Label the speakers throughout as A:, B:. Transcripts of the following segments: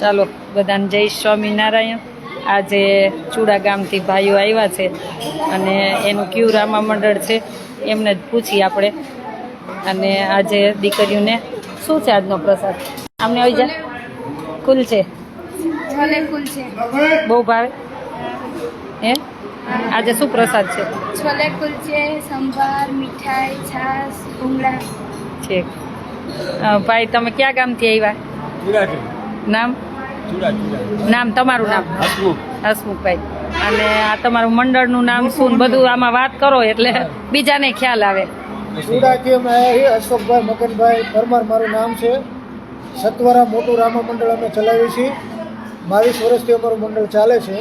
A: ચાલો બધાને જય સ્વામિનારાયણ। આજે ચૂડા ગામથી ભાઈઓ આવ્યા છે અને એનું ક્યુ રામા મંડળ છે એમને જ પૂછી આપણે। અને આજે દીકરીઓને શું છે આજનો પ્રસાદ? આમને આવી જા કુલ છે
B: છોલે કુલચે
A: બહુ ભાવે હે? આજે શું પ્રસાદ છે?
B: છોલે કુલચે, સંભાર, મીઠાઈ, છાશ, ભૂંગળા
A: છે। ભાઈ તમે ક્યાં ગામથી આવ્યા? નામ નામ તમારું નામ? હસમુખભાઈ। અને આ તમારું મંડળનું નામ શું બધું આમાં વાત કરો એટલે બીજાને ખ્યાલ આવે।
C: ચૂડાથી અમે આવ્યા છીએ। અશોકભાઈ મગનભાઈ પરમાર મારું નામ છે। સત્વરા મોટું રામા મંડળ અમે ચલાવીએ છીએ। 22 વર્ષથી અમારું મંડળ ચાલે છે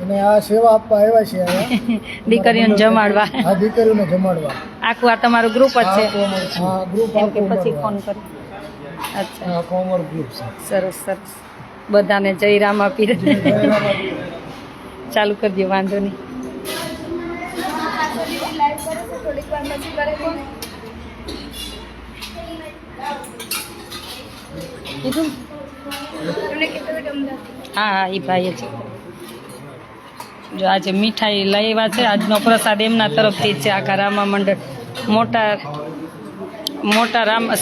C: અને આ સેવા આપવા આવ્યા છીએ અહીંયા
A: દીકરીઓને જમાડવા।
C: આ દીકરીઓને જમાડવા
A: આખું આ તમારું ગ્રુપ જ છે?
C: હા ગ્રુપ
A: એમ કે
C: આખું
A: પછી
C: અમારું
A: ફોન કરી? અચ્છા
C: આખું અમારું ગ્રુપ છે।
A: સરસ સરસ બધાને જય રામ આપી ચાલુ કરી દો વાંધો નહીં।
B: થોડીક વાર પછી કરે કોણ?
A: કીધું
B: તમને કીધું કે અમદાવાદ
A: હા હા એ ભાઈ જ। જો આજે મીઠાઈ લાવ્યા છે। આજનો પ્રસાદ એમના તરફથી જ છે। આખા રામા મંડળ મોટા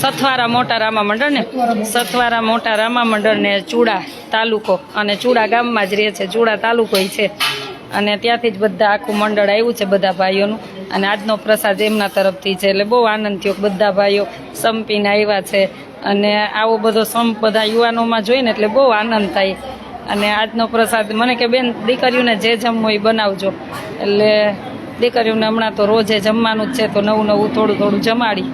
A: સથવારા મોટા રામા મંડળ ને સથવારા મોટા રામા મંડળ ને ચૂડા તાલુકો અને ચૂડા ગામમાં જ રહે છે। ચૂડા તાલુકો છે અને ત્યાંથી જ બધા આખું મંડળ આવ્યું છે બધા ભાઈઓનું। અને આજનો પ્રસાદ એમના તરફથી છે એટલે બહુ આનંદ થયો। બધા ભાઈઓ સંપીને આવ્યા છે અને આવો બધો સંપ બધા યુવાનોમાં જોઈને એટલે બહુ આનંદ થાય। અને આજનો પ્રસાદ મને કે બેન દીકરીઓને જે જમવું એ બનાવજો। એટલે દીકરીઓને હમણાં તો રોજે જમવાનું જ છે તો નવું નવું થોડું થોડું જમાડી।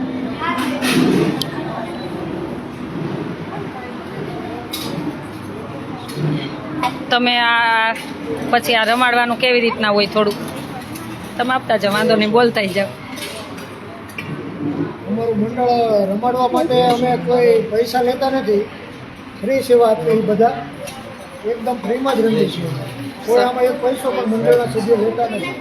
A: તમે આ પછી આ રમાડવાનું કેવી રીતના હોય થોડું તમે આપતા જાઓ વાંધો નહીં બોલતા જાઓ।
C: અમારું મંડળ રમાડવા માટે અમે કોઈ પૈસા લેતા નથી। ફ્રી સેવા આપીએ બધા એકદમ ફ્રીમાં જ રમીએ છીએ। કોઈ આમાં એક પૈસો પણ મંડળના સભ્યો લેતા નથી।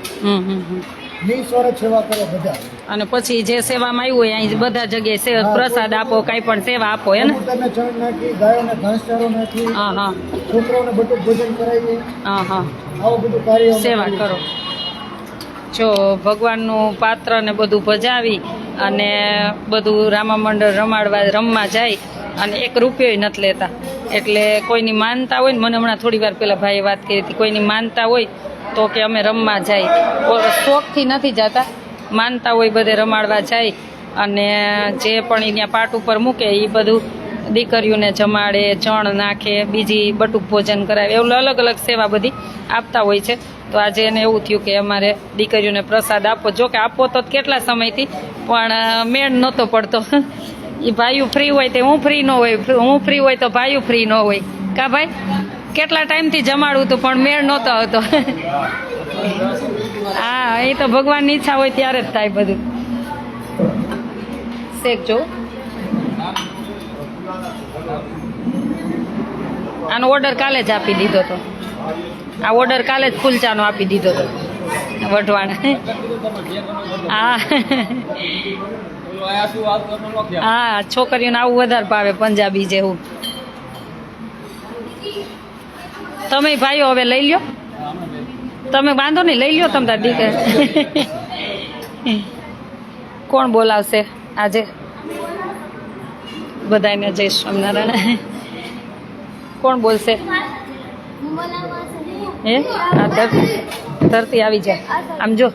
C: નિસ્વાર્થ સેવા કરે બધા।
A: અને પછી જે સેવામાં આવ્યું હોય અહીં બધા જગ્યાએ પ્રસાદ આપો કાંઈ પણ સેવા આપો હે ને?
C: કબૂતરને ચણ નાખી, ગાયોને ઘાસચારો નાખી,
A: હા હા
C: છોકરાઓને બધું ભોજન કરાવીએ,
A: હા હા
C: આવું બધું કાર્ય અમે
A: સેવા
C: કરીએ।
A: કરો। જો ભગવાનનું પાત્ર ને બધું ભજાવી અને બધું રામા મંડળ રમવા જાય અને 1 રૂપિયો નથી લેતા। એટલે કોઈની માનતા હોય ને મને હમણાં થોડી વાર પહેલાં ભાઈએ વાત કરી હતી કોઈની માનતા હોય તો કે અમે રમવા જાય શોખથી નથી જતા માનતા હોય બધે રમાડવા જાય અને જે પણ અહીંયા પાટ ઉપર મૂકે એ બધું દીકરીઓને જમાડે ચણ નાખે બીજી બટુક ભોજન કરાવે એવું અલગ અલગ સેવા બધી આપતા હોય છે। તો આજે એને એવું થયું કે અમારે દીકરીઓને પ્રસાદ આપો જો કે આપો તો કેટલા સમયથી પણ મેળ નહોતો પડતો। એ ભાઈઓ ફ્રી હોય તે હું ફ્રી ન હોય હું ફ્રી હોય તો ભાઈઓ ફ્રી ન હોય કા ભાઈ? કેટલા ટાઈમથી જમાડવું હતું પણ મેળ નહોતો આવતો। હા એ તો ભગવાનની ઈચ્છા હોય ત્યારે જ થાય બધું। શેક જો આનો ઓર્ડર કાલે જ આપી દીધો હતો। આ ઓર્ડર કાલે જ કુલચાનો આપી દીધો હતો વઢવાણ। હા હા છોકરીઓને આવું વધારે ભાવે પંજાબી જેવું। તમે ભાઈઓ હવે લઈ લ્યો તમે વાંધો નહીં લઈ લ્યો તમે તાર દીકરા। કોણ બોલાવશે આજે બધાને જય સ્વામિનારાયણ? કોણ બોલશે હે? આ ધરતી આવી જાય આમ જો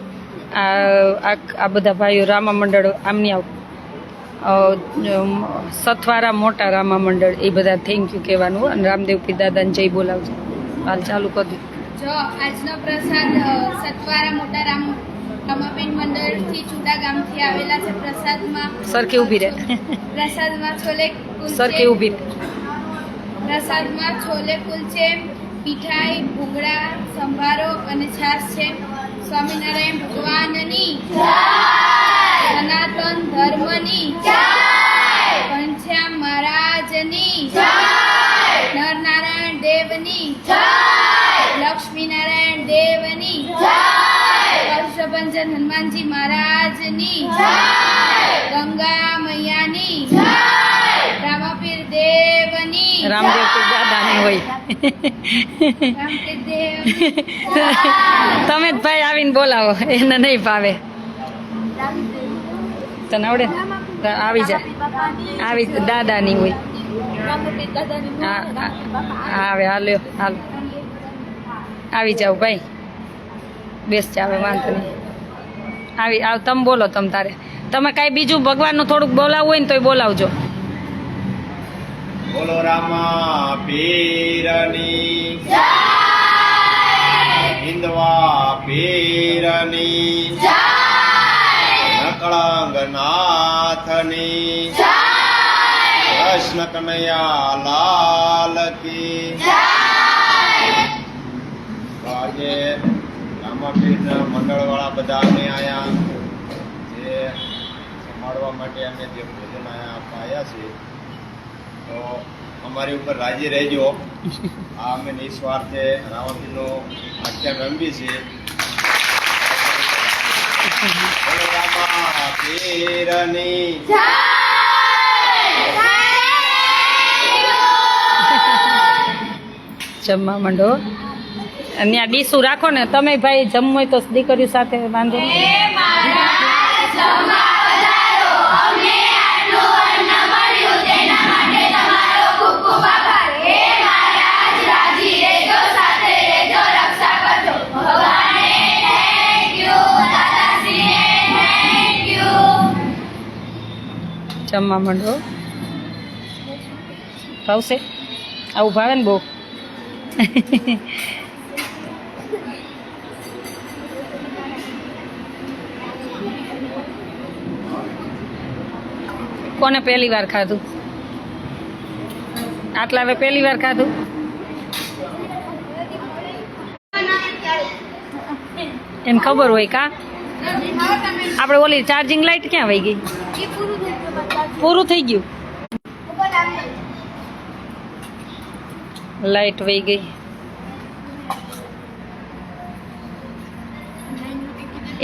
A: આ બધા ભાઈઓ રામા મંડળ આમની સથવારા મોટા રામા મંડળ એ બધા થેન્ક યુ કહેવાનું અને રામદેવપીર દાદાને જય બોલાવજો। હાલ ચાલુ કરી દો।
B: જો આજનો પ્રસાદ સત્વારા મોટા રામાબેન મંડળથી ચૂડા ગામથી આવેલા છે। પ્રસાદમાં
A: સરખી ઊભી રહે
B: પ્રસાદમાં છોલે કુલચે
A: સરખી ઊભી
B: પ્રસાદમાં છોલે કુલચે, મીઠાઈ, ભૂંગળા, સંભારો અને છાશ છે। સ્વામિનારાયણ ભગવાનની જય, સનાતન ધર્મની જય, ઘનશ્યામ મહારાજની જય, નરનારાયણ દેવની જય, લક્ષ્મીનારાયણ દેવની જય, કલશભંજન હનુમાનજી મહારાજની જય, ગંગા મૈયાની જય, રામાપીર દેવની
A: રામદેવપીર દાદા હોય. તમે જ ભાઈ આવીને બોલાવો, એને નહીં ભાવે. તને આવડે તો આવી જા, આવી દાદાની હોય. આવે હાલ્યો હાલ આવી જાવ ભાઈ, બેસ જાવ, વાંધો નહીં. આવી આવ, તમે બોલો. તારે તમે કાંઈ બીજું ભગવાનનું થોડુંક બોલાવવું હોય ને તોય બોલાવજો.
D: બોલો રામા પીરની
B: જય,
D: હિન્દવા પીરની
B: જય,
D: નકળંગ નાથની
B: જય,
D: કૃષ્ણ કનૈયા લાલ કી
B: જય.
D: આજે રામાપીરના મંડળવાળા બધા અમે આયા જે સંભાળવા માટે અમે જે ભોજન આયા આપ્યા છીએ, તો અમારી ઉપર રાજી રહેજો. આ અમે નિસ્વાર્થે રામાપીરનું આખ્યાન રમવી છીએ. બોલો રામાપીરની
B: જય.
A: જમવા માંડો. અને ત્યાં ડીશું રાખો ને તમે ભાઈ, જમવું હોય તો દીકરીઓ સાથે વાંધો નહીં. જમવા માંડો. ભાવશે? આવું ભાવે ને બહુ. કોને પહેલી વાર ખાધું? આટલા હવે પહેલી વાર ખાધું? એને ખબર હોય કા? આપણે ઓલી ચાર્જિંગ લાઈટ ક્યાં વહી ગઈ? પૂરું થઈ ગયું. લાઈટ વહી ગઈ.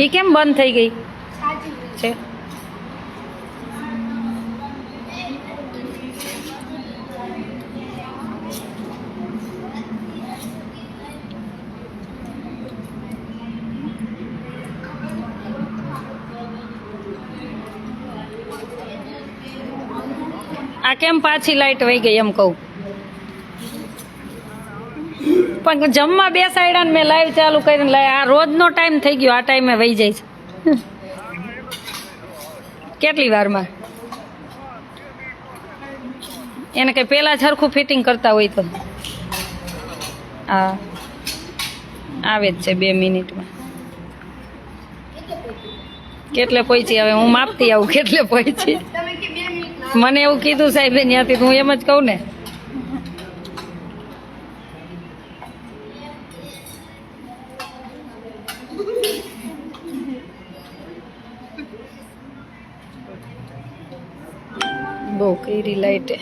A: એ કેમ બંધ થઈ ગઈ છે? આ કેમ પાછી લાઈટ વહી ગઈ એમ કહું. પણ જમવા બેસાડ્યા ને મેં લાઈવ ચાલુ કરીને, આ રોજનો ટાઈમ થઈ ગયો, આ ટાઈમે વહી જાય છે. કેટલી વારમાં? એને કઈ પેલા જ હરખું ફિટિંગ કરતા હોય તો. હા આવે જ છે 2 મિનિટમાં. કેટલે પહોંચી? હવે હું માપતી આવું કેટલે પહોંચી. મને એવું કીધું સાહેબે ત્યાંથી, હું એમ જ કહું ને. બહુ કઈરી લાઈટે.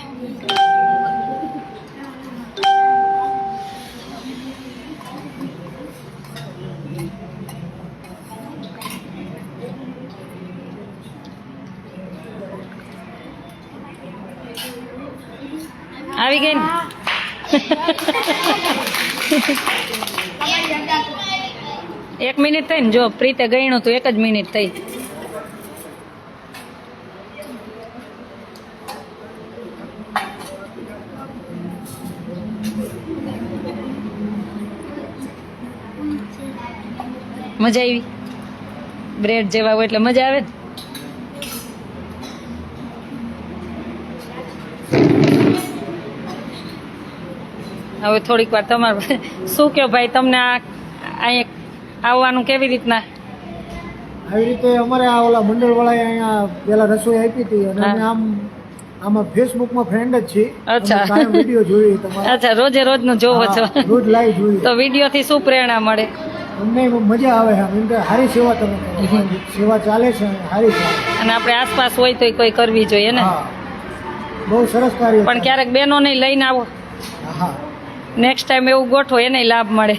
A: આવી ગઈ ને? 1 મિનિટ થઈ ને? જો પ્રીતે ગણ્યું તો 1 જ મિનિટ થઈ. મજા આવી? બ્રેડ જેવા હોય એટલે મજા આવે ને. હવે થોડીક વાર તમારે શું કહો ભાઈ, તમને અહીંયા આવવાનું કેવી રીતના?
C: આવી રીતે અમારે આ ઓલા મંડળવાળાએ અહીંયા પેલા રસોઈ આપી હતી અને અમે આમાં ફેસબુકમાં ફ્રેન્ડ જ છીએ.
A: અચ્છા.
C: કાયમ વિડીયો જોઈ તમારા.
A: અચ્છા, રોજે રોજનું જોવો છો?
C: હા, રોજ લાઈવ જોઈએ.
A: તો વિડીયોથી શું પ્રેરણા મળે?
C: અમને મજા આવે છે. એમ કે સારી સેવા તમે કરો. સેવા ચાલે છે સારી છે.
A: અને આપણે આસપાસ હોય તો કોઈ કરવી જોઈએ ને.
C: હા, બહુ સરસ કાર્ય.
A: પણ ક્યારેક બહેનોને લઈને આવો,
C: હા,
A: નેક્સ્ટ ટાઈમ એવું ગોઠવો, એને લાભ મળે.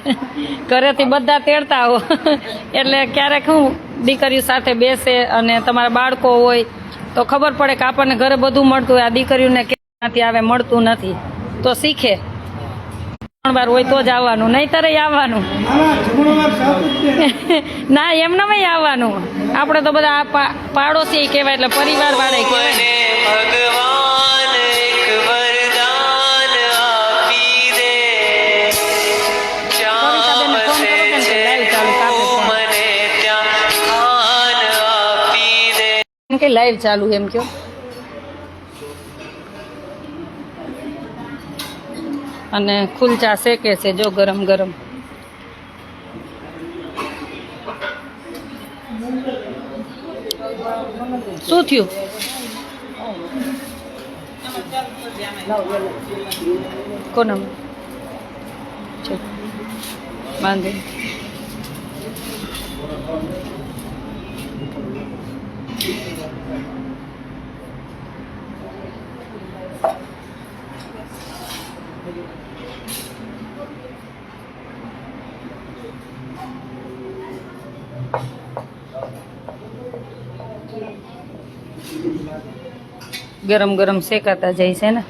A: ઘરેથી બધા તેડતા આવો એટલે ક્યારેક હું દીકરીઓ સાથે બેસે અને તમારા બાળકો હોય તો ખબર પડે કે આપણને ઘરે બધું મળતું હોય, આ દીકરીઓને ક્યાંથી આવે મળતું નથી, તો શીખે. વાર હોય તો જ આવવાનું, નહીં તરે આવવાનું.
C: જમણવાર સાચું જ છે.
A: ના એમનામ આવવાનું. આપણે તો બધા પાડોશી કહેવાય એટલે પરિવાર વાળા કહેવાય.
E: ભગવાન એક વરદાન આપી દે, જ્યાં વસે છે તું મને ત્યાં સ્થાન આપી દે.
A: એમ કે લાઈવ ચાલુ એમ કયો. અને કુલચા શેકે છે જો ગરમ ગરમ. શું થયું? કોના વાંધો નહીં. ગરમ ગરમ શેકાતા જાય છે ને.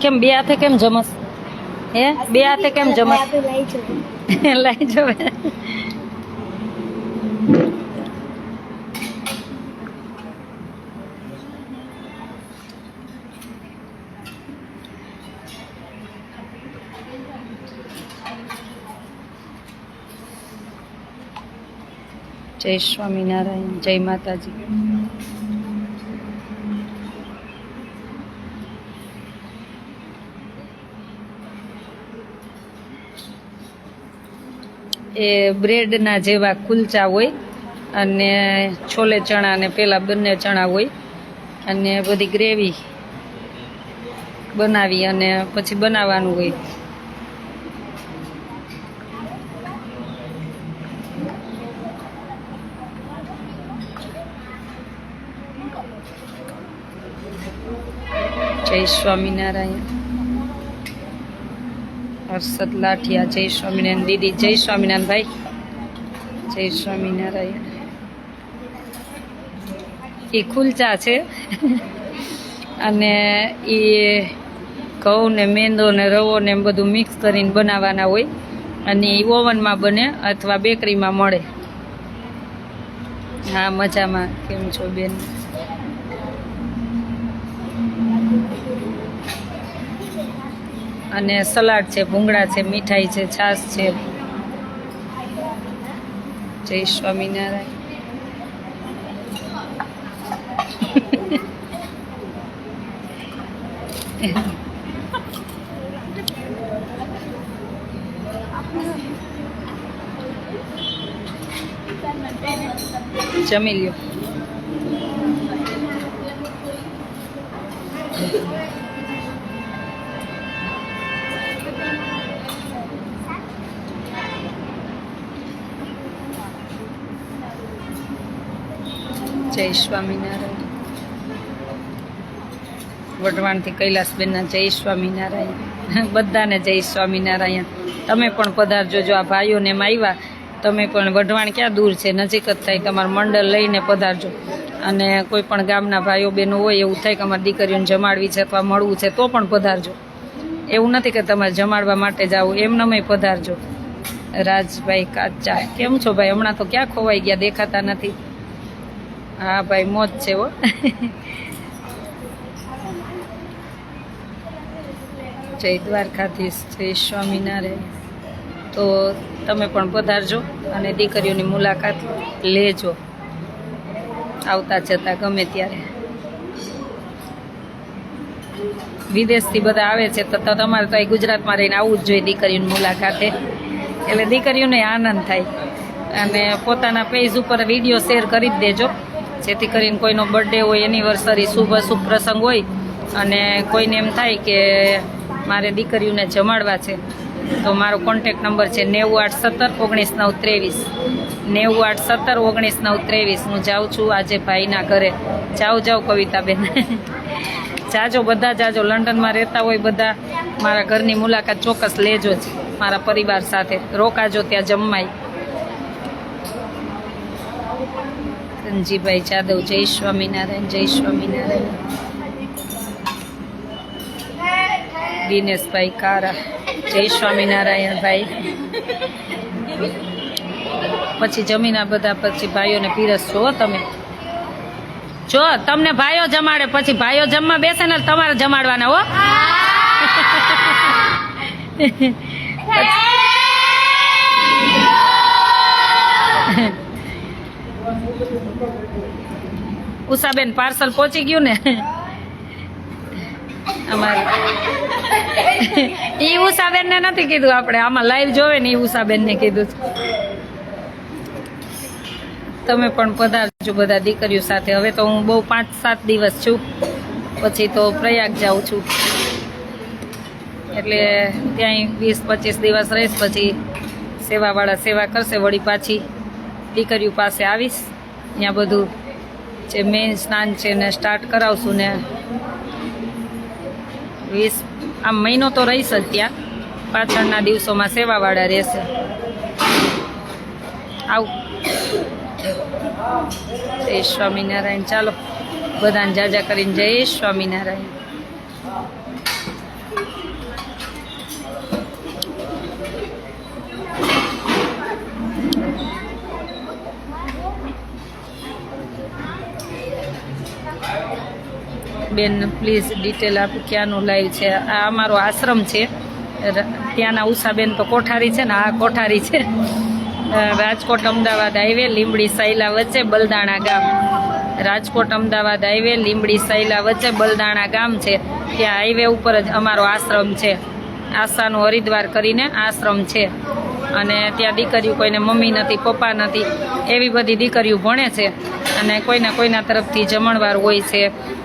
A: કેમ બે હાથે કેમ જમસ? હે બે હાથે કેમ જમસ? લઈ જવે. જય સ્વામિનારાયણ, જય માતાજી. એ બ્રેડના જેવા કુલચા હોય અને છોલે ચણા ને પેલા બંને ચણા હોય અને બધી ગ્રેવી બનાવી અને પછી બનાવવાનું હોય. જય સ્વામિનારાયણ. હર્ષદ લાઠિયા, જય સ્વામિનારાયણ. દીદી જય સ્વામિનારાયણ. ભાઈ જય સ્વામિનારાયણ. એ કુલચા છે અને એ ઘઉં ને મેંદો ને રવો ને એમ બધું મિક્સ કરીને બનાવવાના હોય અને એ ઓવનમાં બને અથવા બેકરીમાં મળે. હા મજામાં. કેમ છો બેન? અને સલાડ છે, ભૂંગળા છે, મીઠાઈ છે, છાશ છે. જય સ્વામિનારાયણ. જમી લ્યો. જય સ્વામિનારાયણ. વઢવાણથી કૈલાસબેનના જય સ્વામિનારાયણ. બધાને જય સ્વામિનારાયણ. તમે પણ પધારજો. જો આ ભાઈઓને એમ આવ્યા, તમે પણ વઢવાણ ક્યાં દૂર છે, નજીક જ થાય. તમારું મંડળ લઈને પધારજો. અને કોઈ પણ ગામના ભાઈઓ બહેનો હોય એવું થાય કે અમારી દીકરીઓને જમાડવી છે અથવા મળવું છે તો પણ પધારજો. એવું નથી કે તમારે જમાડવા માટે જાવું, એમનેમ પધારજો. રાજભાઈ કાચા, કેમ છો ભાઈ? હમણાં તો ક્યાં ખોવાઈ ગયા, દેખાતા નથી. હા ભાઈ મોજ છે હો. જય દ્વારકાધીશ, જય સ્વામિનારાયણ. તો તમે પણ પધારજો અને દીકરીઓની મુલાકાત લેજો આવતા જતા ગમે ત્યારે. વિદેશથી બધા આવે છે તો તમારે તો અહીં ગુજરાતમાં રહીને આવવું જ જોઈએ દીકરીઓની મુલાકાતે. એટલે દીકરીઓને આનંદ થાય. અને પોતાના પેજ ઉપર વિડીયો શેર કરી જ દેજો, જેથી કરીને કોઈનો બર્થડે હોય, એનિવર્સરી, શુભ પ્રસંગ હોય અને કોઈને એમ થાય કે મારે દીકરીઓને જમાડવા છે તો મારો કોન્ટેક નંબર છે 9817 19 9 23. 9817 19 9 23. હું જાઉં છું આજે ભાઈના ઘરે. જાઓ કવિતાબેન. જાજો, બધા જાજો. લંડનમાં રહેતા હોય બધા મારા ઘરની મુલાકાત ચોક્કસ લેજો જ. મારા પરિવાર સાથે રોકાજો, ત્યાં જમવાય. ધનજીભાઈ જાદવ, જય સ્વામિનારાયણ, જય સ્વામિનારાયણ. દિનેશભાઈ કારા, જય સ્વામિનારાયણ ભાઈ. પછી જમીન આ બધા પછી ભાઈઓને પીરસશો હો તમે. જો તમને ભાઈઓ જમાડે પછી ભાઈઓ જમવા બેસે ને તમારે જમાડવાના હો. ઉષાબેન પાર્સલ પહોંચી ગયું ને અમારે. ઈ ઉષાબેન ને નથી કીધું આપણે, આમાં લાઈવ જોવે ને ઈ ઉષાબેન ને કીધું. તમે પણ પધારજો બધા દીકરીઓ સાથે. હવે તો હું બહુ 5-7 દિવસ છું, પછી તો પ્રયાગ જાઉં છું, એટલે ત્યાં 20-25 દિવસ રહીશ. પછી સેવાવાળા સેવા કરશે, વળી પાછી દીકરીઓ પાસે આવીશ. ત્યાં બધું જે મેઇન સ્નાન છે ને સ્ટાર્ટ કરાવશું ને 20 આમ મહિનો તો રહીશ જ ત્યાં. પાછળના દિવસોમાં સેવાવાળા રહેશે. આવું. જય સ્વામિનારાયણ. ચાલો બધાને જાજા કરીને જય સ્વામિનારાયણ. બેન પ્લીઝ ડિટેલ આપો ક્યાંનું લાઈવ છે. આ અમારો આશ્રમ છે, ત્યાંના ઉષાબેન તો કોઠારી છે ને. આ કોઠારી છે, રાજકોટ અમદાવાદ હાઈવે લીંબડી સૈલા વચ્ચે બલદાણા ગામ. રાજકોટ અમદાવાદ હાઈવે લીંબડી સૈલા વચ્ચે બલદાણા ગામ છે. ત્યાં હાઈવે ઉપર જ અમારો આશ્રમ છે. આશાનું હરિદ્વાર કરીને આશ્રમ છે. અને ત્યાં દીકરીઓ કોઈને મમ્મી નથી, પપ્પા નથી, એવી બધી દીકરીઓ ભણે છે. અને કોઈના તરફથી જમણવાર હોય છે.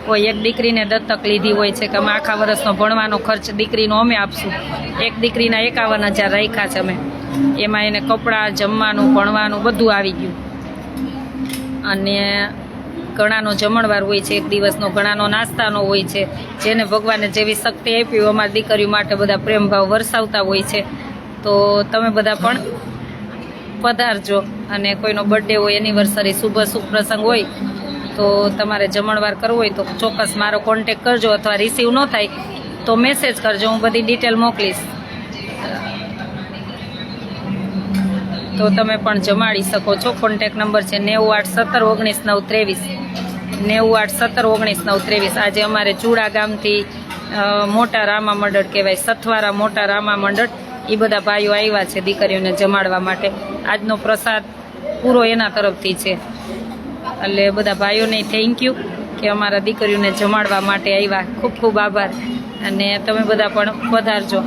A: કોઈ એક દીકરીને દત્તક લીધી હોય છે કે અમે આખા વર્ષનો ભણવાનો ખર્ચ દીકરીનો અમે આપશું. એક દીકરીના 51,000 રાખ્યા છે અમે. એમાં એને કપડાં, જમવાનું, ભણવાનું બધું આવી ગયું. અને ઘણાનો જમણવાર હોય છે એક દિવસનો, ઘણાનો નાસ્તાનો હોય છે. જેને ભગવાને જેવી શક્તિ આપી હોય અમારી દીકરીઓ માટે બધા પ્રેમભાવ વરસાવતા હોય છે. તો તમે બધા પણ પધારજો. અને કોઈનો બર્થડે હોય, એનિવર્સરી, શુભ પ્રસંગ હોય તો તમારે જમણવાર કરવો હોય તો ચોક્કસ મારો કોન્ટેક કરજો, અથવા રિસીવ ન થાય તો મેસેજ કરજો, હું બધી ડિટેલ મોકલીશ. તો તમે પણ જમાડી શકો છો. કોન્ટેક નંબર છે 981719 919 આજે અમારે ચૂડા ગામથી મોટા રામા મંડળ કહેવાય, સથવારા મોટા રામા મંડળ, એ બધા ભાઈઓ આવ્યા છે દીકરીઓને જમાડવા માટે. આજનો પ્રસાદ પૂરો એના તરફથી છે. એટલે બધા ભાઈઓને થેન્ક યુ કે અમારા દીકરીઓને જમાડવા માટે આવ્યા. ખૂબ ખૂબ આભાર. અને તમે બધા પણ પધારજો.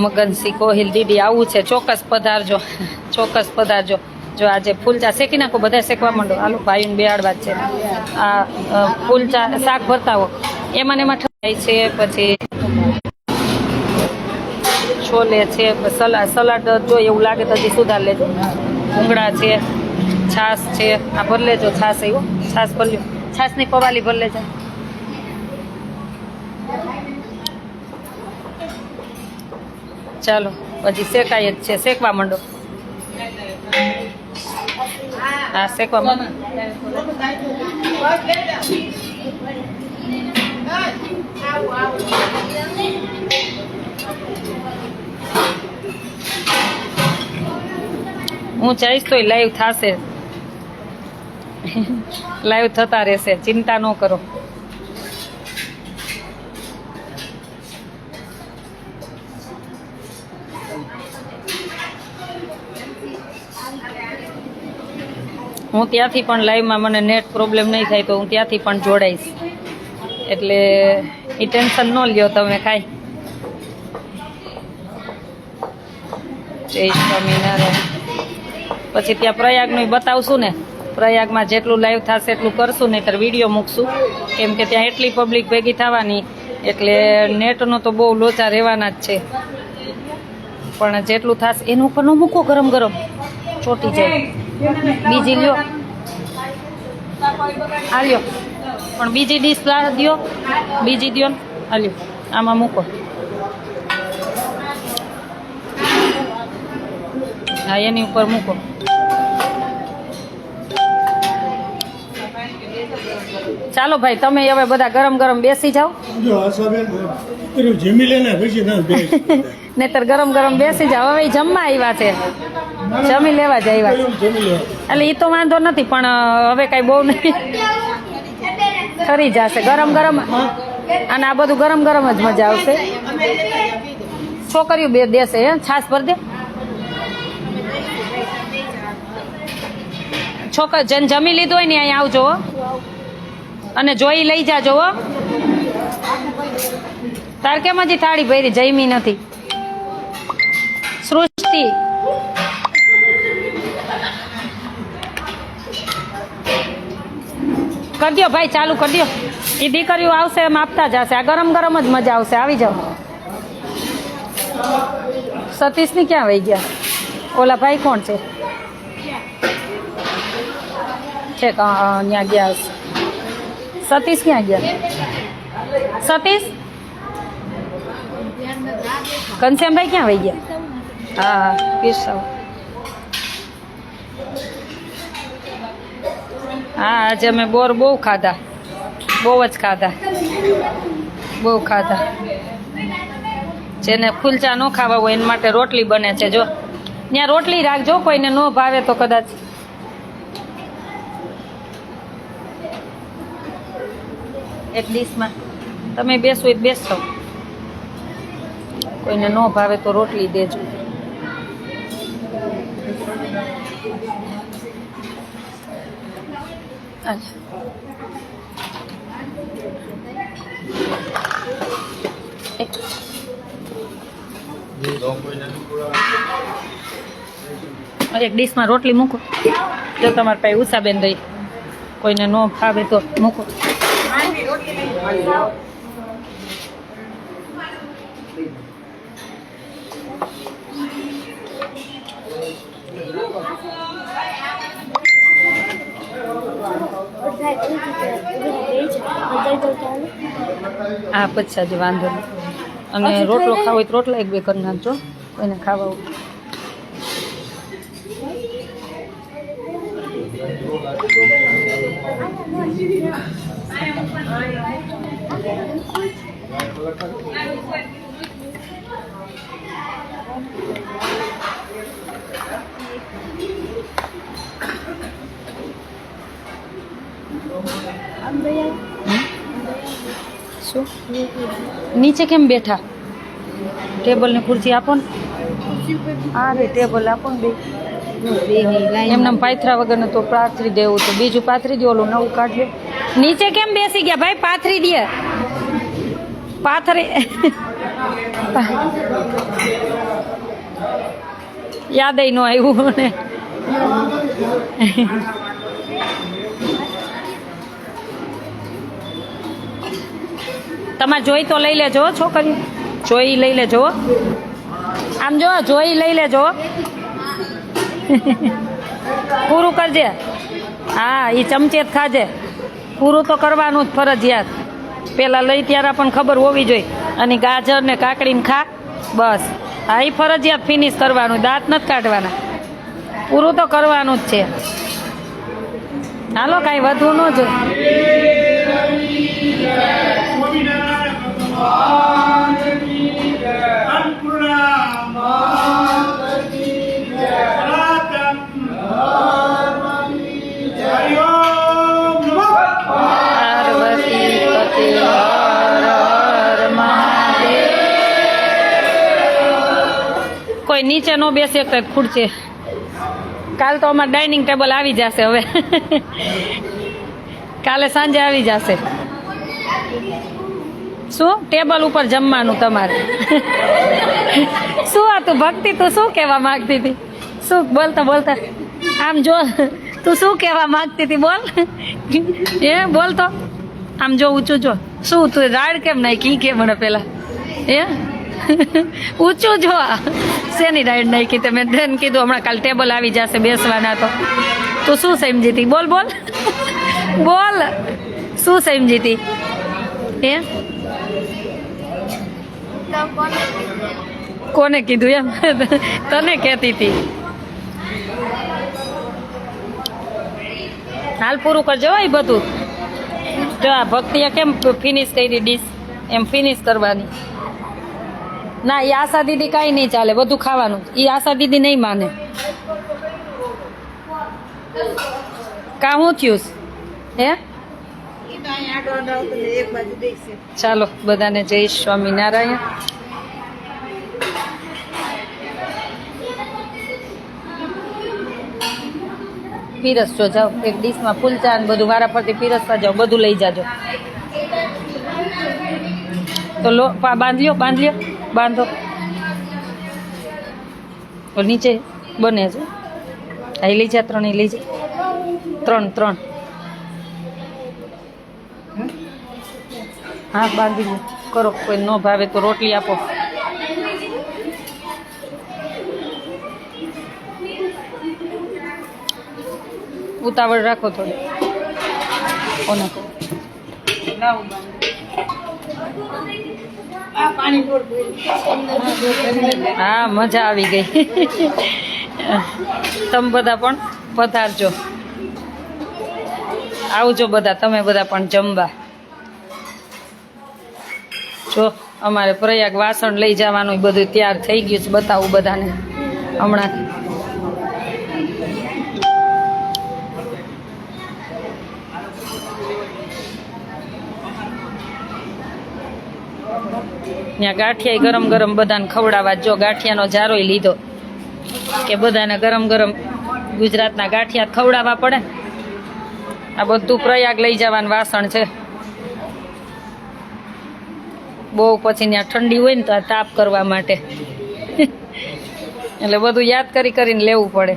A: મગનસિંહ કોહિલ દીદી આવું છે, ચોક્કસ પધારજો, ચોક્કસ પધારજો. જો આજે ફૂલચા શેકી નાખો, બધા શેકવા માંડો. હાલો ભાઈઓને બેહાડવા જ છે. આ ફૂલચા શાક ભરતાવો એમાં એમાં ઠરાય છે. પછી છોલે છે, સલાડ જો એવું લાગે તો હજી સુધાર લેજો. ભૂંગળા છે, છાશ છે, આ ભર લેજો. છાશ એવું છાશ ભર લ્યો, છાશની પવાલી ભર લેજો. ચાલો પછી શેકાય જ છે, શેકવા માંડો. હા શેકવા માંડો. હું જઈશ તોય લાઈવ થશે, લાઈવ થતા રહેશે, ચિંતા ન કરો. હું ત્યાંથી પણ લાઈવમાં મને નેટ પ્રોબ્લેમ નહીં થાય તો હું ત્યાંથી પણ જોડાઈશ. એટલે એ ટેન્શન ન લ્યો તમે કાંઈ. જય સ્વામિનારાયણ. પછી ત્યાં પ્રયાગનું બતાવશું ને, પ્રયાગમાં જેટલું લાઈવ થશે એટલું કરશું, નહીંતર વિડીયો મૂકશું. કેમ કે ત્યાં એટલી પબ્લિક ભેગી થવાની, એટલે નેટનો તો બહુ લોચા રહેવાના જ છે. પણ જેટલું થશે એનું ઉપર ન મૂકો, ગરમ ગરમ ચોટી જાય. બીજી લ્યો, આ લ્યો, પણ બીજી ડીશ દો, બીજી દો ને. આ લ્યો. આમાં મૂકો. હા એની ઉપર મૂકો. ચાલો ભાઈ તમે હવે બધા ગરમ ગરમ બેસી જાઓ.
C: જો આશાબેન જમી લેને પછી ના બેસ.
A: નહીતર ગરમ ગરમ બેસી જાઓ. હવે ઈ જમવા આવ્યા છે, જમી લેવા જ આવ્યા છે.
C: જમી લે.
A: એટલે એ તો વાંધો નથી પણ હવે કાંઈ બહુ નહીં, ખરી જશે ગરમ ગરમ. અને આ બધું ગરમ ગરમ જ મજા આવશે. છોકરીઓ બે દેશે હે છાશ ભર દે. છોકર જેને જમી લીધું હોય ને અહીંયા આવજો હો. અને જોઈ લઈ જાજો હો. તાર કેમ હજી થાળી ભરી જમી નથી? સૃષ્ટિ કરી દો ભાઈ, ચાલુ કરી દો. એ દીકરીઓ આવશે એમ આપતા જશે. આ ગરમ ગરમ જ મજા આવશે. આવી જાઓ. સતીશની ક્યાં વહી ગયા? ઓલા ભાઈ કોણ છે? છે ત્યાં ગયા હશે. સતીશ ક્યાં ગયા? સતીશ ઘનશ્યામભાઈ ક્યાં વહી ગયા? હા કેશવ. હા આજે અમે બોર બહુ ખાધા, બહુ જ ખાધા, બહુ ખાધા. જેને ફૂલચા ન ખાવા હોય એના માટે રોટલી બને છે. જો ત્યાં રોટલી રાખજો, કોઈને ન ભાવે તો કદાચ. એક ડીશમાં તમે બેસો એ બેસશો, કોઈને ન ભાવે તો રોટલી દેજો. એક ડીશમાં રોટલી મૂકો. જો તમારા પાસે ઉષાબેન રહી, કોઈને ન ભાવે તો મૂકો. હા પછી હજી વાંધો નહીં. અને રોટલો ખાવો હોય તો રોટલા એક બે કરી નાખજો, કોઈને ખાવા હોય. શું નીચે કેમ બેઠા? ટેબલ ને ખુરશી આપો ને. હા રે ટેબલ આપો ને બે. એમને પાથરા વગર તો પાથરી દેવું, તો બીજું પાથરી દે, ઓલું નવું કાઢીએ. નીચે કેમ બેસી ગયા ભાઈ? પાથરી દે, પાથરી. યાદ ન આવ્યું ને. તમારે જોઈ તો લઈ લેજો છોકરી, જોઈ લઈ લેજો. આમ જો જોઈ લઈ લેજો. પૂરું કરજે. હા એ ચમચે જ ખાજે. પૂરું તો કરવાનું જ ફરજિયાત. પેલા લઈ ત્યારે પણ ખબર હોવી જોઈએ. અને ગાજર ને કાકડીને ખા બસ. હા એ ફરજિયાત ફિનિશ કરવાનું, દાંત નથી કાઢવાના. પૂરું તો કરવાનું જ છે. હાલો કાંઈ વધુ ન જોઈએ. કોઈ નીચે ન બેસે તો ખુરચે. કાલ તો અમારે ડાઇનિંગ ટેબલ આવી જશે. હવે કાલે સાંજે આવી જશે. શું ટેબલ ઉપર જમવાનું તમારે? શું હતું ભક્તિ? તું શું કહેવા માંગતી હતી? શું બોલતા બોલતા આમ જો, તું શું કહેવા માંગતી હતી? બોલ એ બોલ તો. આમ જો ઊંચું જો. શું તું રાડ કેમ નાખી કે મને પેલા? એ ઊંચું જો. શેની રાઈડ નાખી? તમે ધન કીધું હમણાં કાલ ટેબલ આવી જશે બેસવાના. તો તું શું સમજી હતી? બોલ બોલ બોલ, શું સમજી હતી? એ
B: તો કોને
A: કોને કીધું એમ તને કહેતી હતી. હાલ પૂરું કરજો એ બધું. જો આ ભક્તિએ કેમ ફિનિશ કરી ડીશ એમ ફિનિશ કરવાની. ના એ આશા દીદી કાંઈ નહીં ચાલે, બધું ખાવાનું. એ આશા દીદી નહીં માને. કા હું થયું હે? ચાલો બધાને જય સ્વામિનારાયણ. પીરસજો જાઓ, એક ડીશમાં ફૂલચા ને બધું વારા ફરતી પીરસવા જાઓ, બધું લઈ જાજો. તો લો બાંધ્યો બાંધો. તો નીચે બને છે. અહીં લઈ જા, ત્રણેય લઈ જા. ત્રણ હા બાંધી લો. કરો, કોઈ ન ભાવે તો રોટલી આપો. ઉતાવળ રાખો થોડી. કોને હા મજા આવી ગઈ. તમે બધા પણ પધારજો, આવજો બધા, તમે બધા પણ જમવા. જો અમારે પ્રયાગ વાસણ લઈ જવાનું બધું તૈયાર થઈ ગયું છે, બતાવું બધાને હમણાં. ત્યાં ગાંઠિયા ગરમ ગરમ બધાને ખવડાવવા. જો ગાંઠિયાનો જારોય લીધો કે બધાને ગરમ ગરમ ગુજરાતના ગાંઠિયા ખવડાવવા પડે. આ બધું પ્રયાગ લઈ જવાનું વાસણ છે. બહુ પછી ત્યાં ઠંડી હોય ને તો આ તાપ કરવા માટે એટલે બધું યાદ કરીને લેવું પડે.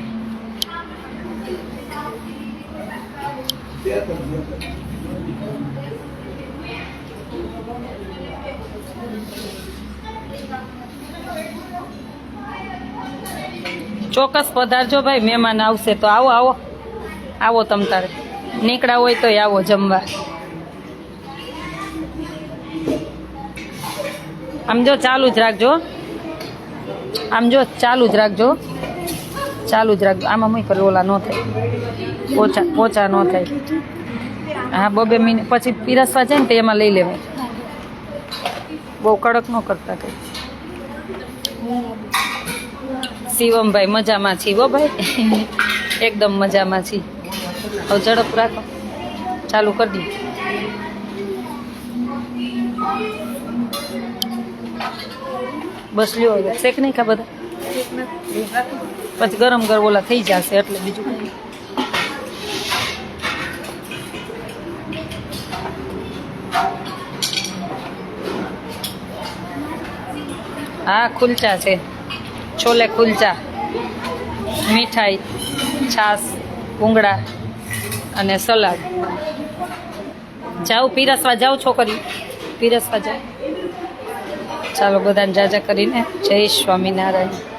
A: ચોક્કસ પધારજો ભાઈ, મહેમાન આવશે તો આવો તમ તારે નીકળ્યા હોય તો આવો જમવા. આમ જો ચાલુ જ રાખજો, ચાલુ જ રાખજો. આમાં મુઈ કરે ઓલા ન થાય, પોચા ન થાય. હા 2 મિનિટ પછી પીરસવા જાય ને તો એમાં લઈ લેવાય. બહુ કડક ન કરતા કંઈ. શિવમભાઈ મજામાં છીએ હો ભાઈ, એકદમ મજામાં છીએ. હવે ઝડપ રાખો, ચાલુ કરી દઈએ. બસ લ્યો હવે શેક નહીં ખા બધા, પછી ગરમ ઓલા થઈ જશે એટલે બીજું કંઈ. હા કુલચા છે, છોલે કુલચા, મીઠાઈ, છાશ, ભૂંગળા અને સલાડ. જાઓ પીરસવા જાઓ છોકરી, પીરસવા જાઓ. ચાલો બધાને જાજા કરીને જય સ્વામિનારાયણ.